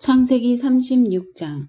창세기 36장.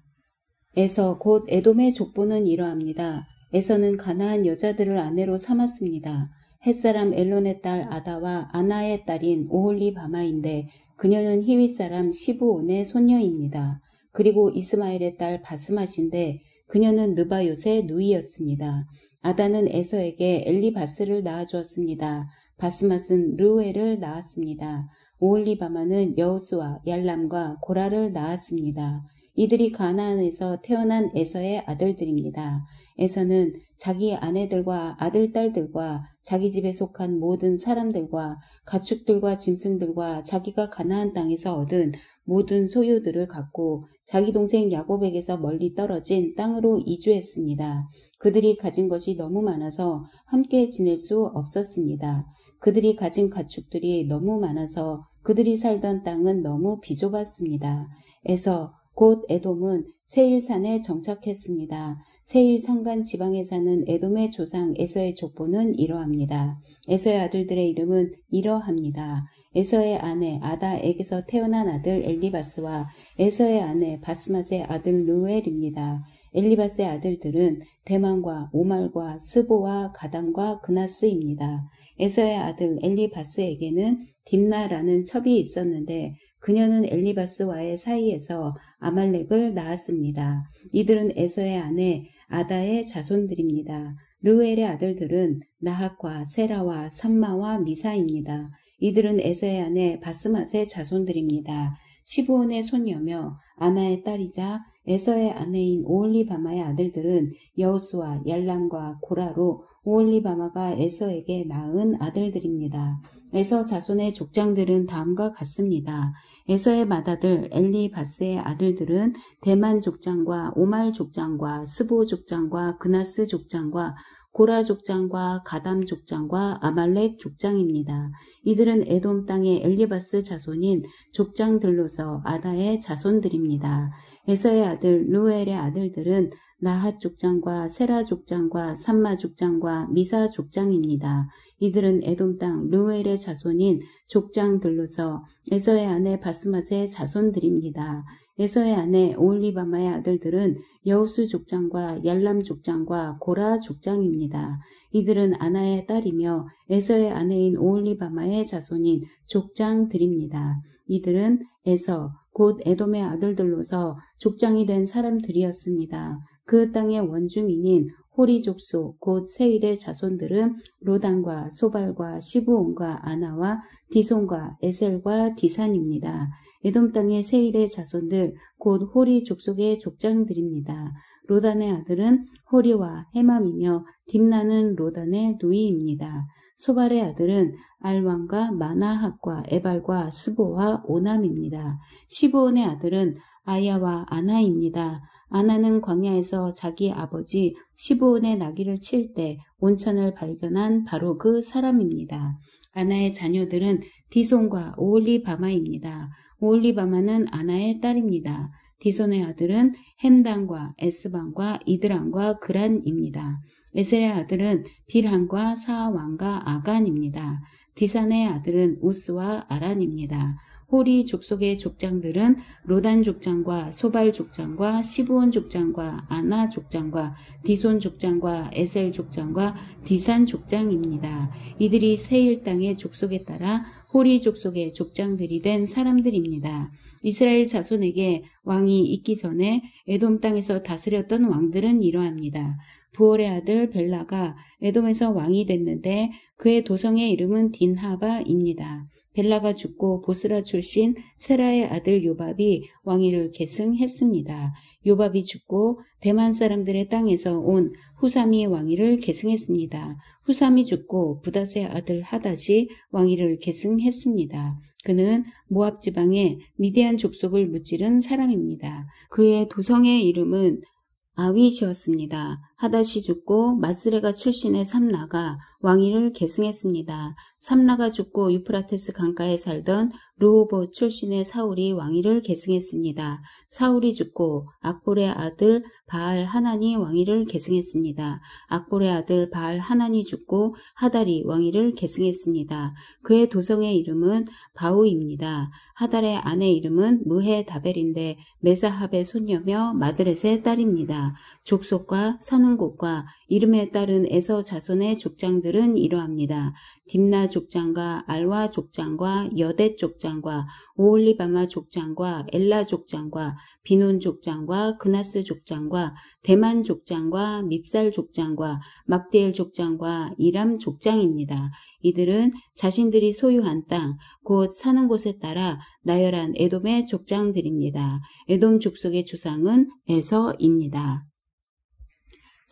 에서 곧 에돔의 족보는 이러합니다. 에서는 가나안 여자들을 아내로 삼았습니다. 햇사람 엘론의 딸 아다와 아나의 딸인 오홀리바마인데 그녀는 히윗 사람 시브온의 손녀입니다. 그리고 이스마엘의 딸 바스맛인데 그녀는 느바요의 누이였습니다. 아다는 에서에게 엘리바스를 낳아주었습니다. 바스맛은 르우엘을 낳았습니다. 오홀리바마는 여호수아, 얄람과 고라를 낳았습니다. 이들이 가나안에서 태어난 에서의 아들들입니다. 에서는 자기 아내들과 아들, 딸들과 자기 집에 속한 모든 사람들과 가축들과 짐승들과 자기가 가나안 땅에서 얻은 모든 소유들을 갖고 자기 동생 야곱에게서 멀리 떨어진 땅으로 이주했습니다. 그들이 가진 것이 너무 많아서 함께 지낼 수 없었습니다. 그들이 가진 가축들이 너무 많아서 그들이 살던 땅은 너무 비좁았습니다. 에서 곧 에돔은 세일산에 정착했습니다. 세일 산간 지방에 사는 에돔의 조상 에서의 족보는 이러합니다. 에서의 아들들의 이름은 이러합니다. 에서의 아내 아다에게서 태어난 아들 엘리바스와 에서의 아내 바스맛의 아들 르우엘입니다. 엘리바스의 아들들은 대만과 오말과 스보와 가담과 그나스입니다. 에서의 아들 엘리바스에게는 딥나라는 첩이 있었는데 그녀는 엘리바스와의 사이에서 아말렉을 낳았습니다. 이들은 에서의 아내 아다의 자손들입니다. 르우엘의 아들들은 나핫과 세라와 삼마와 미사입니다. 이들은 에서의 아내 바스맛의 자손들입니다. 시브온의 손녀며 아나의 딸이자 에서의 아내인 오홀리바마의 아들들은 여호수아, 얄람과 고라로 오홀리바마가 에서에게 낳은 아들들입니다. 에서 자손의 족장들은 다음과 같습니다. 에서의 맏아들 엘리바스의 아들들은 대만 족장과 오말 족장과 스보 족장과 그나스 족장과 고라 족장과 가담 족장과 아말렉 족장입니다. 이들은 에돔 땅의 엘리바스 자손인 족장들로서 아다의 자손들입니다. 에서의 아들 르우엘의 아들들은 나핫 족장과 세라 족장과 삼마 족장과 미사 족장입니다. 이들은 에돔 땅 르우엘의 자손인 족장들로서 에서의 아내 바스맛의 자손들입니다. 에서의 아내 오홀리바마의 아들들은 여우수 족장과 얄람 족장과 고라 족장입니다. 이들은 아나의 딸이며 에서의 아내인 오홀리바마의 자손인 족장들입니다. 이들은 에서 곧 에돔의 아들들로서 족장이 된 사람들이었습니다. 그 땅의 원주민인 호리 족속 곧 세일의 자손들은 로단과 소발과 시브온과 아나와 디손과 에셀과 디산입니다. 에돔 땅의 세일의 자손들 곧 호리 족속의 족장들입니다. 로단의 아들은 호리와 헤맘이며 딥나는 로단의 누이입니다. 소발의 아들은 알왕과 마나핫과 에발과 스보와 오남입니다. 시브온의 아들은 아야와 아나입니다. 아나는 광야에서 자기 아버지 시브온의 나귀를 칠 때 온천을 발견한 바로 그 사람입니다. 아나의 자녀들은 디손과 오홀리바마입니다. 오홀리바마는 아나의 딸입니다. 디손의 아들은 햄단과 에스반과 이드란과 그란입니다. 에셀의 아들은 빌한과 사왕과 아간입니다. 디산의 아들은 우스와 아란입니다. 호리 족속의 족장들은 로단 족장과 소발 족장과 시브온 족장과 아나 족장과 디손 족장과 에셀 족장과 디산 족장입니다. 이들이 세일 땅의 족속에 따라 호리 족속의 족장들이 된 사람들입니다. 이스라엘 자손에게 왕이 있기 전에 에돔 땅에서 다스렸던 왕들은 이러합니다. 부올의 아들 벨라가 에돔에서 왕이 됐는데 그의 도성의 이름은 딘하바입니다. 벨라가 죽고 보스라 출신 세라의 아들 요밥이 왕위를 계승했습니다. 요밥이 죽고 대만 사람들의 땅에서 온 후삼이 왕위를 계승했습니다. 후삼이 죽고 부닷의 아들 하닷이 왕위를 계승했습니다. 그는 모압 지방의 미디안 족속을 무찌른 사람입니다. 그의 도성의 이름은 아윗이었습니다. 하닷이 죽고 마스레가 출신의 삼라가 왕위를 계승했습니다. 삼라가 죽고 유프라테스 강가에 살던 르호봇 출신의 사울이 왕위를 계승했습니다. 사울이 죽고 악볼의 아들 바알 하난이 왕위를 계승했습니다. 악볼의 아들 바알 하난이 죽고 하달이 왕위를 계승했습니다. 그의 도성의 이름은 바우입니다. 하달의 아내 이름은 무헤다벨인데 메사합의 손녀며 마드렛의 딸입니다. 족속과 사는 곳과 이름에 따른 에서 자손의 족장들은 이러합니다. 딥나 족장과 알와 족장과 여댓 족장과 오홀리바마 족장과 엘라 족장과 비논 족장과 그나스 족장과 대만 족장과 밉살 족장과 막디엘 족장과 이람 족장입니다. 이들은 자신들이 소유한 땅, 곧 사는 곳에 따라 나열한 에돔의 족장들입니다. 에돔 족속의 조상은 에서입니다.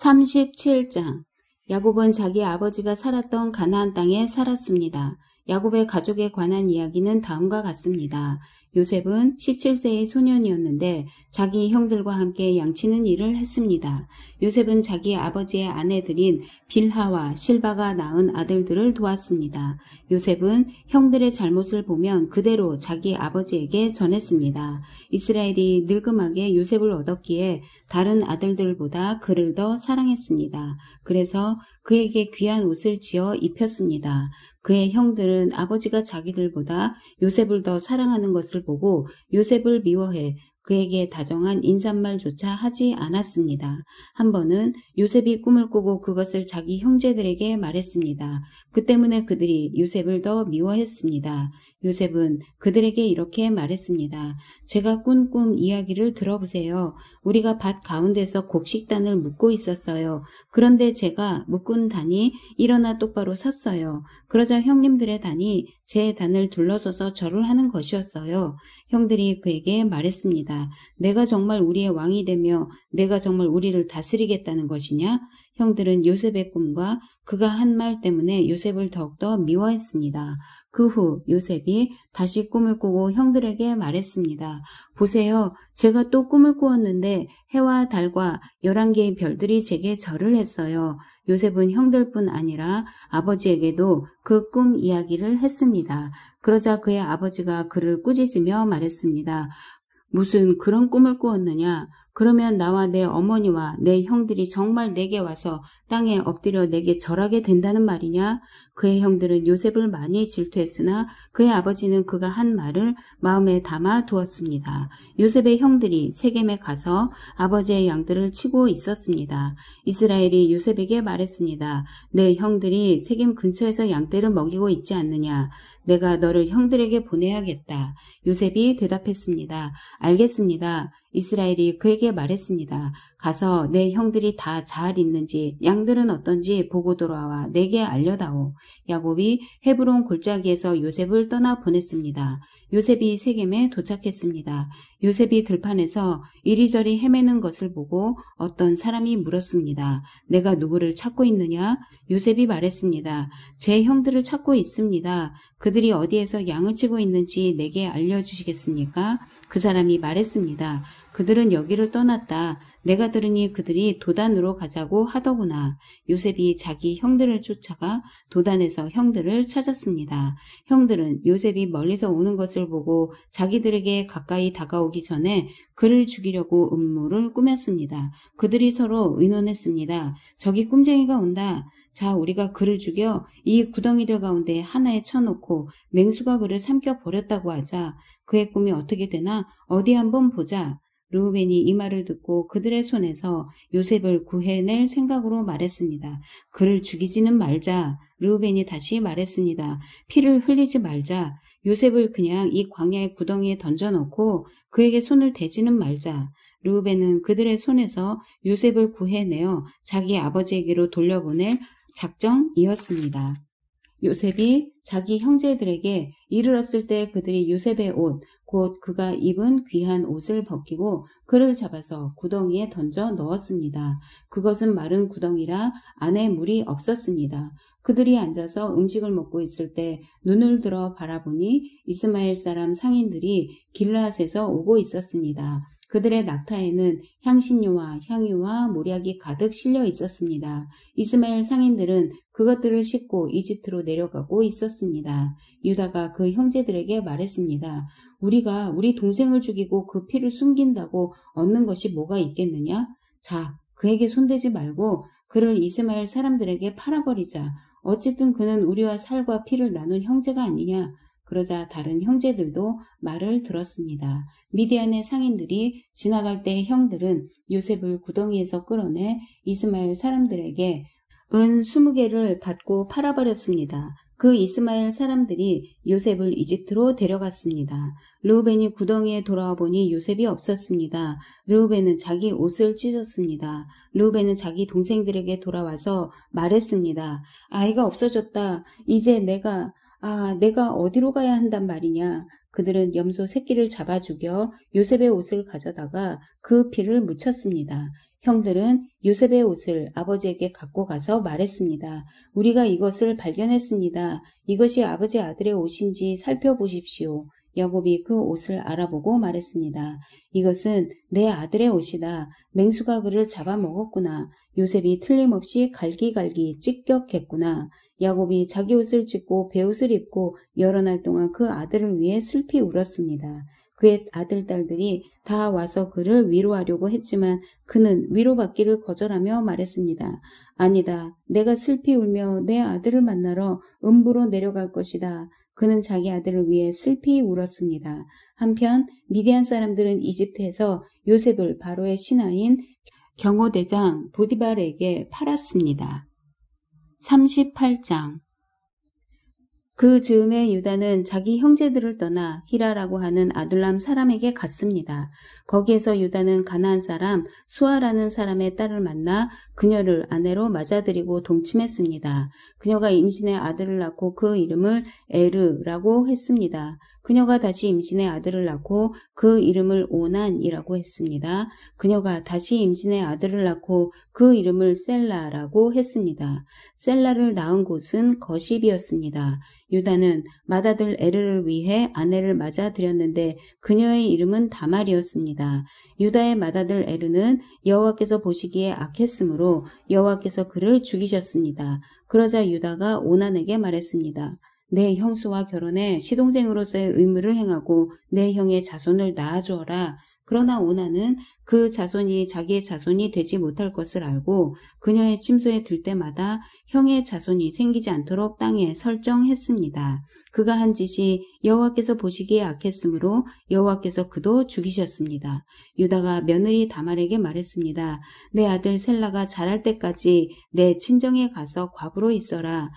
37장 야곱은 자기 아버지가 살았던 가나안 땅에 살았습니다. 야곱의 가족에 관한 이야기는 다음과 같습니다. 요셉은 17세의 소년이었는데 자기 형들과 함께 양치는 일을 했습니다. 요셉은 자기 아버지의 아내들인 빌하와 실바가 낳은 아들들을 도왔습니다. 요셉은 형들의 잘못을 보면 그대로 자기 아버지에게 전했습니다. 이스라엘이 늙음하게 요셉을 얻었기에 다른 아들들보다 그를 더 사랑했습니다. 그래서 그에게 귀한 옷을 지어 입혔습니다. 그의 형들은 아버지가 자기들보다 요셉을 더 사랑하는 것을 보고 요셉을 미워해 그에게 다정한 인사말조차 하지 않았습니다. 한 번은 요셉이 꿈을 꾸고 그것을 자기 형제들에게 말했습니다. 그 때문에 그들이 요셉을 더 미워했습니다. 요셉은 그들에게 이렇게 말했습니다. 제가 꾼 꿈 이야기를 들어보세요. 우리가 밭 가운데서 곡식단을 묶고 있었어요. 그런데 제가 묶은 단이 일어나 똑바로 섰어요. 그러자 형님들의 단이 제 단을 둘러서서 절을 하는 것이었어요. 형들이 그에게 말했습니다. 내가 정말 우리의 왕이 되며 내가 정말 우리를 다스리겠다는 것이냐? 형들은 요셉의 꿈과 그가 한 말 때문에 요셉을 더욱더 미워했습니다. 그 후 요셉이 다시 꿈을 꾸고 형들에게 말했습니다. 보세요. 제가 또 꿈을 꾸었는데 해와 달과 11개의 별들이 제게 절을 했어요. 요셉은 형들뿐 아니라 아버지에게도 그 꿈 이야기를 했습니다. 그러자 그의 아버지가 그를 꾸짖으며 말했습니다. 무슨 그런 꿈을 꾸었느냐? 그러면 나와 내 어머니와 내 형들이 정말 내게 와서 땅에 엎드려 내게 절하게 된다는 말이냐? 그의 형들은 요셉을 많이 질투했으나 그의 아버지는 그가 한 말을 마음에 담아 두었습니다. 요셉의 형들이 세겜에 가서 아버지의 양들을 치고 있었습니다. 이스라엘이 요셉에게 말했습니다. 내 형들이 세겜 근처에서 양떼를 먹이고 있지 않느냐? 내가 너를 형들에게 보내야겠다. 요셉이 대답했습니다. 알겠습니다. 이스라엘이 그에게 말했습니다. 가서 내 형들이 다 잘 있는지 양들은 어떤지 보고 돌아와 내게 알려다오. 야곱이 헤브론 골짜기에서 요셉을 떠나 보냈습니다. 요셉이 세겜에 도착했습니다. 요셉이 들판에서 이리저리 헤매는 것을 보고 어떤 사람이 물었습니다. 내가 누구를 찾고 있느냐? 요셉이 말했습니다. 제 형들을 찾고 있습니다. 그들이 어디에서 양을 치고 있는지 내게 알려주시겠습니까? 그 사람이 말했습니다. 그들은 여기를 떠났다. 내가 들으니 그들이 도단으로 가자고 하더구나. 요셉이 자기 형들을 쫓아가 도단에서 형들을 찾았습니다. 형들은 요셉이 멀리서 오는 것을 보고 자기들에게 가까이 다가오기 전에 그를 죽이려고 음모를 꾸몄습니다. 그들이 서로 의논했습니다. 저기 꿈쟁이가 온다. 자, 우리가 그를 죽여 이 구덩이들 가운데 하나에 쳐놓고 맹수가 그를 삼켜버렸다고 하자. 그의 꿈이 어떻게 되나 어디 한번 보자. 르우벤이 이 말을 듣고 그들의 손에서 요셉을 구해낼 생각으로 말했습니다. 그를 죽이지는 말자. 르우벤이 다시 말했습니다. 피를 흘리지 말자. 요셉을 그냥 이 광야의 구덩이에 던져놓고 그에게 손을 대지는 말자. 르우벤은 그들의 손에서 요셉을 구해내어 자기 아버지에게로 돌려보낼 작정이었습니다. 요셉이 자기 형제들에게 이르렀을 때 그들이 요셉의 옷, 곧 그가 입은 귀한 옷을 벗기고 그를 잡아서 구덩이에 던져 넣었습니다. 그것은 마른 구덩이라 안에 물이 없었습니다. 그들이 앉아서 음식을 먹고 있을 때 눈을 들어 바라보니 이스마엘 사람 상인들이 길르앗에서 오고 있었습니다. 그들의 낙타에는 향신료와 향유와 모략이 가득 실려 있었습니다. 이스마엘 상인들은 그것들을 싣고 이집트로 내려가고 있었습니다. 유다가 그 형제들에게 말했습니다. 우리가 우리 동생을 죽이고 그 피를 숨긴다고 얻는 것이 뭐가 있겠느냐? 자, 그에게 손대지 말고 그를 이스마엘 사람들에게 팔아버리자. 어쨌든 그는 우리와 살과 피를 나눈 형제가 아니냐. 그러자 다른 형제들도 말을 들었습니다. 미디안의 상인들이 지나갈 때 형들은 요셉을 구덩이에서 끌어내 이스마엘 사람들에게 은 20개를 받고 팔아버렸습니다. 그 이스마엘 사람들이 요셉을 이집트로 데려갔습니다. 르우벤이 구덩이에 돌아와 보니 요셉이 없었습니다. 르우벤은 자기 옷을 찢었습니다. 르우벤은 자기 동생들에게 돌아와서 말했습니다. 아이가 없어졌다. 이제 내가 어디로 가야 한단 말이냐. 그들은 염소 새끼를 잡아 죽여 요셉의 옷을 가져다가 그 피를 묻혔습니다. 형들은 요셉의 옷을 아버지에게 갖고 가서 말했습니다. 우리가 이것을 발견했습니다. 이것이 아버지 아들의 옷인지 살펴보십시오. 야곱이 그 옷을 알아보고 말했습니다. 이것은 내 아들의 옷이다. 맹수가 그를 잡아먹었구나. 요셉이 틀림없이 갈기갈기 찢겼겠구나. 야곱이 자기 옷을 찢고 베옷을 입고 여러 날 동안 그 아들을 위해 슬피 울었습니다. 그의 아들, 딸들이 다 와서 그를 위로하려고 했지만 그는 위로받기를 거절하며 말했습니다. 아니다. 내가 슬피 울며 내 아들을 만나러 음부로 내려갈 것이다. 그는 자기 아들을 위해 슬피 울었습니다. 한편 미디안 사람들은 이집트에서 요셉을 바로의 신하인 경호대장 보디발에게 팔았습니다. 38장 그 즈음에 유다는 자기 형제들을 떠나 히라라고 하는 아둘람 사람에게 갔습니다. 거기에서 유다는 가나안 사람 수아라는 사람의 딸을 만나 그녀를 아내로 맞아들이고 동침했습니다. 그녀가 임신해 아들을 낳고 그 이름을 에르라고 했습니다. 그녀가 다시 임신해 아들을 낳고 그 이름을 오난이라고 했습니다. 그녀가 다시 임신해 아들을 낳고 그 이름을 셀라라고 했습니다. 셀라를 낳은 곳은 거십이었습니다. 유다는 맏아들 에르를 위해 아내를 맞아들였는데 그녀의 이름은 다말이었습니다. 유다의 맏아들 에르는 여호와께서 보시기에 악했으므로 여호와께서 그를 죽이셨습니다. 그러자 유다가 오난에게 말했습니다. 내 형수와 결혼해 시동생으로서의 의무를 행하고 내 형의 자손을 낳아주어라. 그러나 오난은 그 자손이 자기의 자손이 되지 못할 것을 알고 그녀의 침소에 들 때마다 형의 자손이 생기지 않도록 땅에 설정했습니다. 그가 한 짓이 여호와께서 보시기에 악했으므로 여호와께서 그도 죽이셨습니다. 유다가 며느리 다말에게 말했습니다. 내 아들 셀라가 자랄 때까지 내 친정에 가서 과부로 있어라.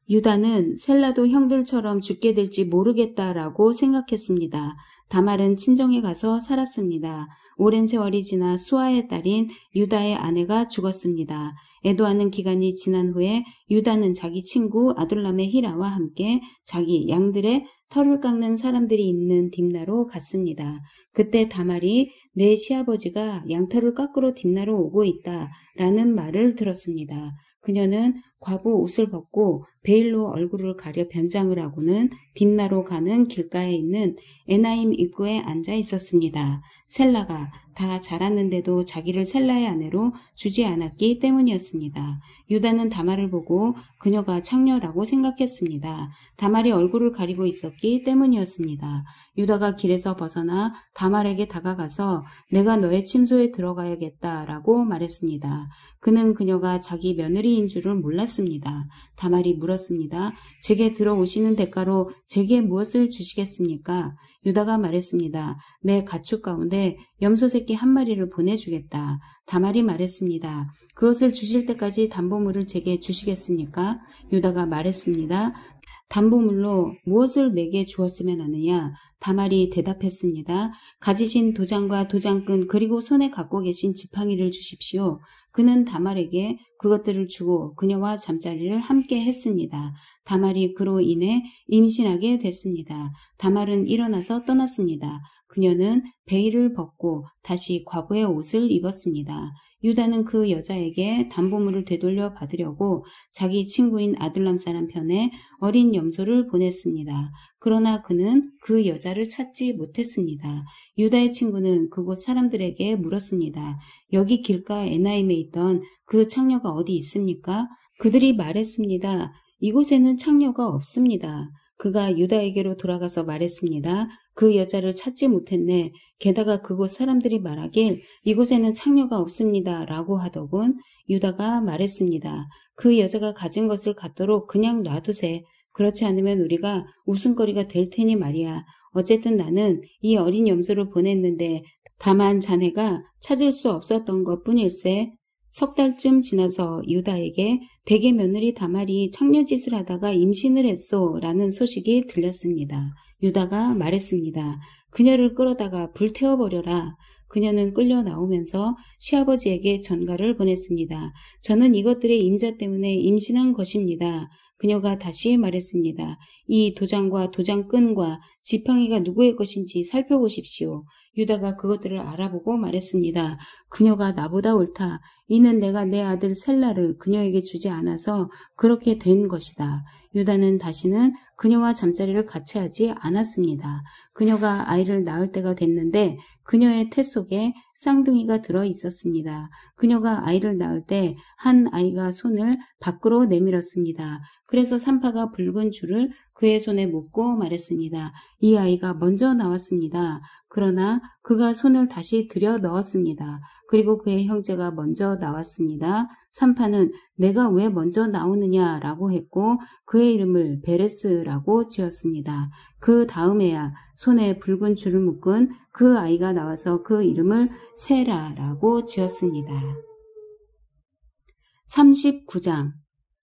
유다는 셀라도 형들처럼 죽게 될지 모르겠다라고 생각했습니다. 다말은 친정에 가서 살았습니다. 오랜 세월이 지나 수아의 딸인 유다의 아내가 죽었습니다. 애도하는 기간이 지난 후에 유다는 자기 친구 아둘람의 히라와 함께 자기 양들의 털을 깎는 사람들이 있는 딥나로 갔습니다. 그때 다말이 내 시아버지가 양털을 깎으러 딥나로 오고 있다 라는 말을 들었습니다. 그녀는 과부 옷을 벗고 베일로 얼굴을 가려 변장을 하고는 딥나로 가는 길가에 있는 에나임 입구에 앉아 있었습니다. 셀라가 다 자랐는데도 자기를 셀라의 아내로 주지 않았기 때문이었습니다. 유다는 다말을 보고 그녀가 창녀라고 생각했습니다. 다말이 얼굴을 가리고 있었기 때문이었습니다. 유다가 길에서 벗어나 다말에게 다가가서 내가 너의 침소에 들어가야겠다라고 말했습니다. 그는 그녀가 자기 며느리인 줄을 몰랐습니다. 다말이 물었습니다. 제게 들어오시는 대가로 제게 무엇을 주시겠습니까? 유다가 말했습니다. 내 가축 가운데 염소 새끼 한 마리를 보내주겠다. 다말이 말했습니다. 그것을 주실 때까지 담보물을 제게 주시겠습니까? 유다가 말했습니다. 담보물로 무엇을 내게 주었으면 하느냐? 다말이 대답했습니다. 가지신 도장과 도장끈 그리고 손에 갖고 계신 지팡이를 주십시오. 그는 다말에게 그것들을 주고 그녀와 잠자리를 함께 했습니다. 다말이 그로 인해 임신하게 됐습니다. 다말은 일어나서 떠났습니다. 그녀는 베일을 벗고 다시 과부의 옷을 입었습니다. 유다는 그 여자에게 담보물을 되돌려 받으려고 자기 친구인 아둘람 사람 편에 어린 염소를 보냈습니다. 그러나 그는 그 여자를 찾지 못했습니다. 유다의 친구는 그곳 사람들에게 물었습니다. 여기 길가 에나임에 있던 그 창녀가 어디 있습니까? 그들이 말했습니다. 이곳에는 창녀가 없습니다. 그가 유다에게로 돌아가서 말했습니다. 그 여자를 찾지 못했네. 게다가 그곳 사람들이 말하길 이곳에는 창녀가 없습니다. 라고 하더군. 유다가 말했습니다. 그 여자가 가진 것을 갖도록 그냥 놔두세. 그렇지 않으면 우리가 웃음거리가 될 테니 말이야. 어쨌든 나는 이 어린 염소를 보냈는데 다만 자네가 찾을 수 없었던 것 뿐일세. 석 달쯤 지나서 유다에게 대개 며느리 다말이 창녀짓을 하다가 임신을 했소 라는 소식이 들렸습니다. 유다가 말했습니다. 그녀를 끌어다가 불태워버려라. 그녀는 끌려 나오면서 시아버지에게 전가를 보냈습니다. 저는 이것들의 임자 때문에 임신한 것입니다. 그녀가 다시 말했습니다. 이 도장과 도장끈과 지팡이가 누구의 것인지 살펴보십시오. 유다가 그것들을 알아보고 말했습니다. 그녀가 나보다 옳다. 이는 내가 내 아들 셀라를 그녀에게 주지 않아서 그렇게 된 것이다. 유다는 다시는 그녀와 잠자리를 같이 하지 않았습니다. 그녀가 아이를 낳을 때가 됐는데 그녀의 태 속에 쌍둥이가 들어 있었습니다. 그녀가 아이를 낳을 때 한 아이가 손을 밖으로 내밀었습니다. 그래서 산파가 붉은 줄을 그의 손에 묶고 말했습니다. 이 아이가 먼저 나왔습니다. 그러나 그가 손을 다시 들여 넣었습니다. 그리고 그의 형제가 먼저 나왔습니다. 산파는 내가 왜 먼저 나오느냐라고 했고 그의 이름을 베레스라고 지었습니다. 그 다음에야 손에 붉은 줄을 묶은 그 아이가 나와서 그 이름을 세라라고 지었습니다. 39장.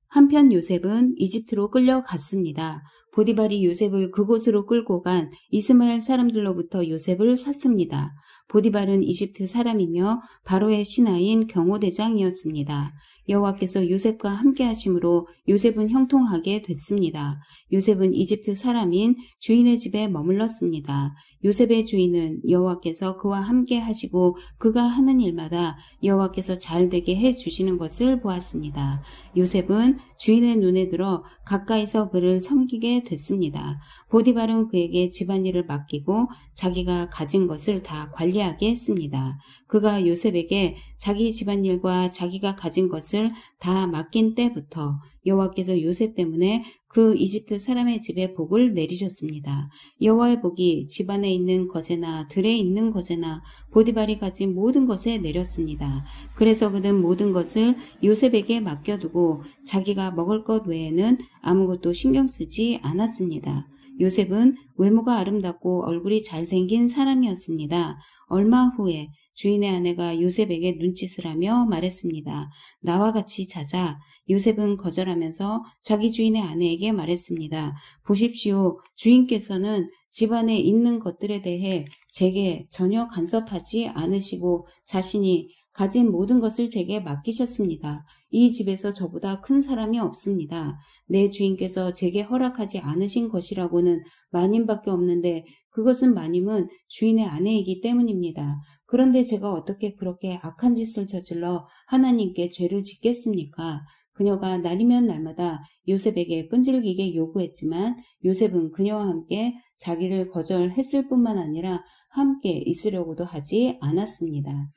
한편 요셉은 이집트로 끌려갔습니다. 보디발이 요셉을 그곳으로 끌고 간 이스마엘 사람들로부터 요셉을 샀습니다. 보디발은 이집트 사람이며 바로의 신하인 경호대장이었습니다. 여호와께서 요셉과 함께 하심으로 요셉은 형통하게 됐습니다. 요셉은 이집트 사람인 주인의 집에 머물렀습니다. 요셉의 주인은 여호와께서 그와 함께 하시고 그가 하는 일마다 여호와께서 잘되게 해주시는 것을 보았습니다. 요셉은 주인의 눈에 들어 가까이서 그를 섬기게 됐습니다. 보디발은 그에게 집안일을 맡기고 자기가 가진 것을 다 관리하게 했습니다. 그가 요셉에게 자기 집안일과 자기가 가진 것을 다 맡긴 때부터 여호와께서 요셉 때문에 그 이집트 사람의 집에 복을 내리셨습니다. 여호와의 복이 집안에 있는 것에나 들에 있는 것에나 보디발이 가진 모든 것에 내렸습니다. 그래서 그는 모든 것을 요셉에게 맡겨두고 자기가 먹을 것 외에는 아무것도 신경 쓰지 않았습니다. 요셉은 외모가 아름답고 얼굴이 잘생긴 사람이었습니다. 얼마 후에 주인의 아내가 요셉에게 눈짓을 하며 말했습니다. 나와 같이 자자. 요셉은 거절하면서 자기 주인의 아내에게 말했습니다. 보십시오. 주인께서는 집안에 있는 것들에 대해 제게 전혀 간섭하지 않으시고 자신이 가진 모든 것을 제게 맡기셨습니다. 이 집에서 저보다 큰 사람이 없습니다. 내 주인께서 제게 허락하지 않으신 것이라고는 마님밖에 없는데 그것은 마님은 주인의 아내이기 때문입니다. 그런데 제가 어떻게 그렇게 악한 짓을 저질러 하나님께 죄를 짓겠습니까? 그녀가 날이면 날마다 요셉에게 끈질기게 요구했지만 요셉은 그녀와 함께 자기를 거절했을 뿐만 아니라 함께 있으려고도 하지 않았습니다.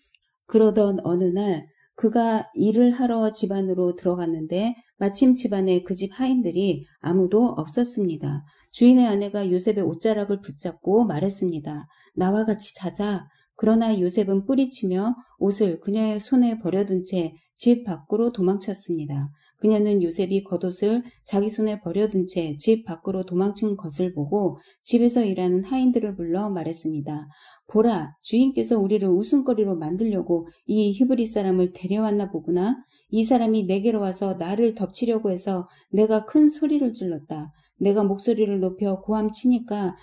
그러던 어느 날 그가 일을 하러 집 안으로 들어갔는데 마침 집안에 그 집 하인들이 아무도 없었습니다. 주인의 아내가 요셉의 옷자락을 붙잡고 말했습니다. 나와 같이 자자. 그러나 요셉은 뿌리치며 옷을 그녀의 손에 버려둔 채 집 밖으로 도망쳤습니다. 그녀는 요셉이 겉옷을 자기 손에 버려둔 채 집 밖으로 도망친 것을 보고 집에서 일하는 하인들을 불러 말했습니다. 보라, 주인께서 우리를 웃음거리로 만들려고 이 히브리 사람을 데려왔나 보구나. 이 사람이 내게로 와서 나를 덮치려고 해서 내가 큰 소리를 질렀다. 내가 목소리를 높여 고함치니까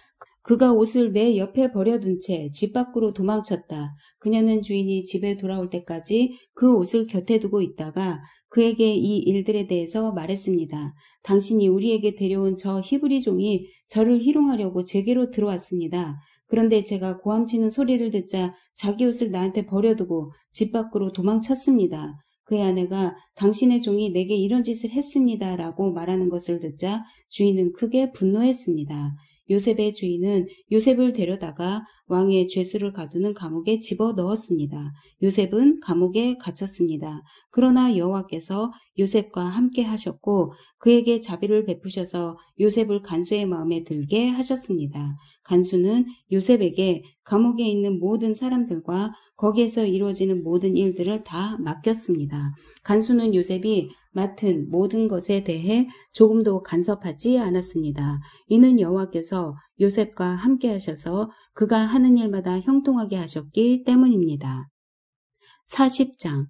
그가 옷을 내 옆에 버려둔 채 집 밖으로 도망쳤다. 그녀는 주인이 집에 돌아올 때까지 그 옷을 곁에 두고 있다가 그에게 이 일들에 대해서 말했습니다. 당신이 우리에게 데려온 저 히브리 종이 저를 희롱하려고 제게로 들어왔습니다. 그런데 제가 고함치는 소리를 듣자 자기 옷을 나한테 버려두고 집 밖으로 도망쳤습니다. 그의 아내가 당신의 종이 내게 이런 짓을 했습니다 라고 말하는 것을 듣자 주인은 크게 분노했습니다. 요셉의 주인은 요셉을 데려다가 왕의 죄수를 가두는 감옥에 집어넣었습니다. 요셉은 감옥에 갇혔습니다. 그러나 여호와께서 요셉과 함께 하셨고 그에게 자비를 베푸셔서 요셉을 간수의 마음에 들게 하셨습니다. 간수는 요셉에게 감옥에 있는 모든 사람들과 거기에서 이루어지는 모든 일들을 다 맡겼습니다. 간수는 요셉이 맡은 모든 것에 대해 조금도 간섭하지 않았습니다. 이는 여호와께서 요셉과 함께 하셔서 그가 하는 일마다 형통하게 하셨기 때문입니다. 40장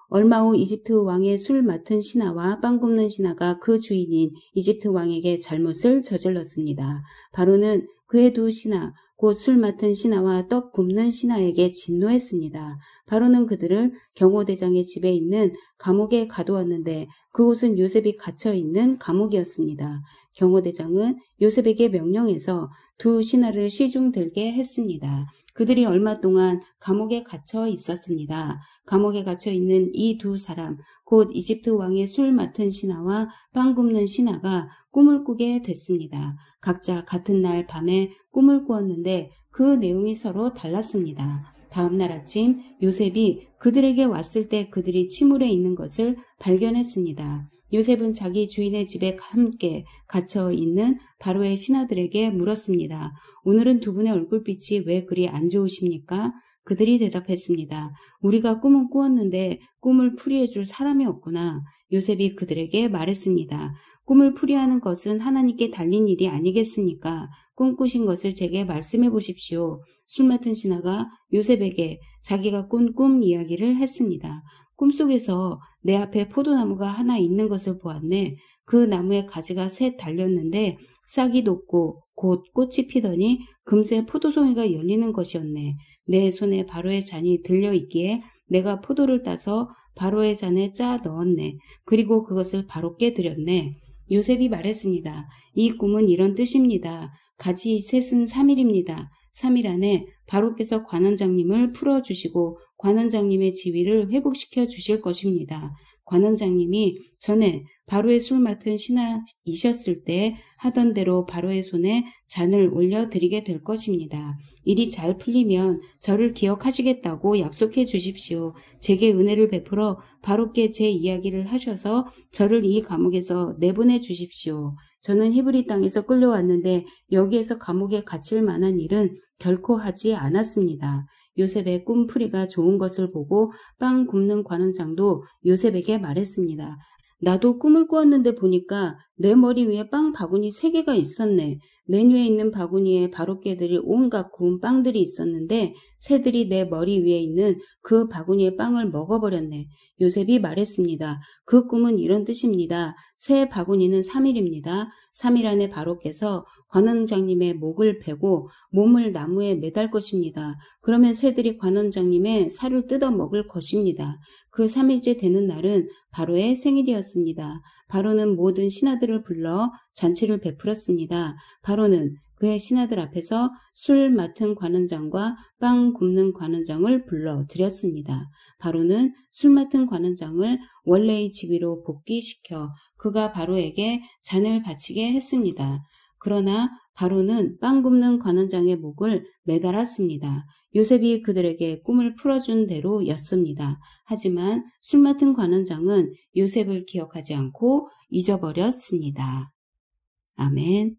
얼마 후 이집트 왕의 술 맡은 신하와 빵 굽는 신하가 그 주인인 이집트 왕에게 잘못을 저질렀습니다. 바로는 그의 두 신하 곧 술 맡은 신하와 떡 굽는 신하에게 진노했습니다. 바로는 그들을 경호대장의 집에 있는 감옥에 가두었는데 그곳은 요셉이 갇혀있는 감옥이었습니다. 경호대장은 요셉에게 명령해서 두 신하를 시중 들게 했습니다. 그들이 얼마 동안 감옥에 갇혀 있었습니다. 감옥에 갇혀 있는 이 두 사람, 곧 이집트 왕의 술 맡은 신하와 빵 굽는 신하가 꿈을 꾸게 됐습니다. 각자 같은 날 밤에 꿈을 꾸었는데 그 내용이 서로 달랐습니다. 다음 날 아침 요셉이 그들에게 왔을 때 그들이 침울해 있는 것을 발견했습니다. 요셉은 자기 주인의 집에 함께 갇혀 있는 바로의 신하들에게 물었습니다. 오늘은 두 분의 얼굴빛이 왜 그리 안 좋으십니까? 그들이 대답했습니다. 우리가 꿈은 꾸었는데 꿈을 풀이해 줄 사람이 없구나. 요셉이 그들에게 말했습니다. 꿈을 풀이하는 것은 하나님께 달린 일이 아니겠습니까? 꿈꾸신 것을 제게 말씀해 보십시오. 술 맡은 신하가 요셉에게 자기가 꾼 꿈 이야기를 했습니다. 꿈속에서 내 앞에 포도나무가 하나 있는 것을 보았네. 그 나무에 가지가 셋 달렸는데 싹이 돋고 곧 꽃이 피더니 금세 포도송이가 열리는 것이었네. 내 손에 바로의 잔이 들려 있기에 내가 포도를 따서 바로의 잔에 짜 넣었네. 그리고 그것을 바로께 드렸네. 요셉이 말했습니다. 이 꿈은 이런 뜻입니다. 가지 셋은 3일입니다. 3일 안에 바로께서 관원장님을 풀어주시고 관원장님의 지위를 회복시켜 주실 것입니다. 관원장님이 전에 바로의 술 맡은 신하이셨을 때 하던 대로 바로의 손에 잔을 올려드리게 될 것입니다. 일이 잘 풀리면 저를 기억하시겠다고 약속해 주십시오. 제게 은혜를 베풀어 바로께 제 이야기를 하셔서 저를 이 감옥에서 내보내 주십시오. 저는 히브리 땅에서 끌려왔는데 여기에서 감옥에 갇힐 만한 일은 결코 하지 않았습니다. 요셉의 꿈풀이가 좋은 것을 보고 빵 굽는 관원장도 요셉에게 말했습니다. 나도 꿈을 꾸었는데 보니까 내 머리 위에 빵 바구니 3개가 있었네. 맨 위에 있는 바구니에 바로께 드릴 온갖 구운 빵들이 있었는데 새들이 내 머리 위에 있는 그 바구니의 빵을 먹어버렸네. 요셉이 말했습니다. 그 꿈은 이런 뜻입니다. 새 바구니는 3일입니다. 3일 안에 바로께서 관원장님의 목을 베고 몸을 나무에 매달 것입니다. 그러면 새들이 관원장님의 살을 뜯어 먹을 것입니다. 그 3일째 되는 날은 바로의 생일이었습니다. 바로는 모든 신하들을 불러 잔치를 베풀었습니다. 바로는 그의 신하들 앞에서 술 맡은 관원장과 빵 굽는 관원장을 불러 드렸습니다. 바로는 술 맡은 관원장을 원래의 직위로 복귀시켜 그가 바로에게 잔을 바치게 했습니다. 그러나 바로는 빵 굽는 관원장의 목을 매달았습니다. 요셉이 그들에게 꿈을 풀어준 대로였습니다. 하지만 술 맡은 관원장은 요셉을 기억하지 않고 잊어버렸습니다. 아멘.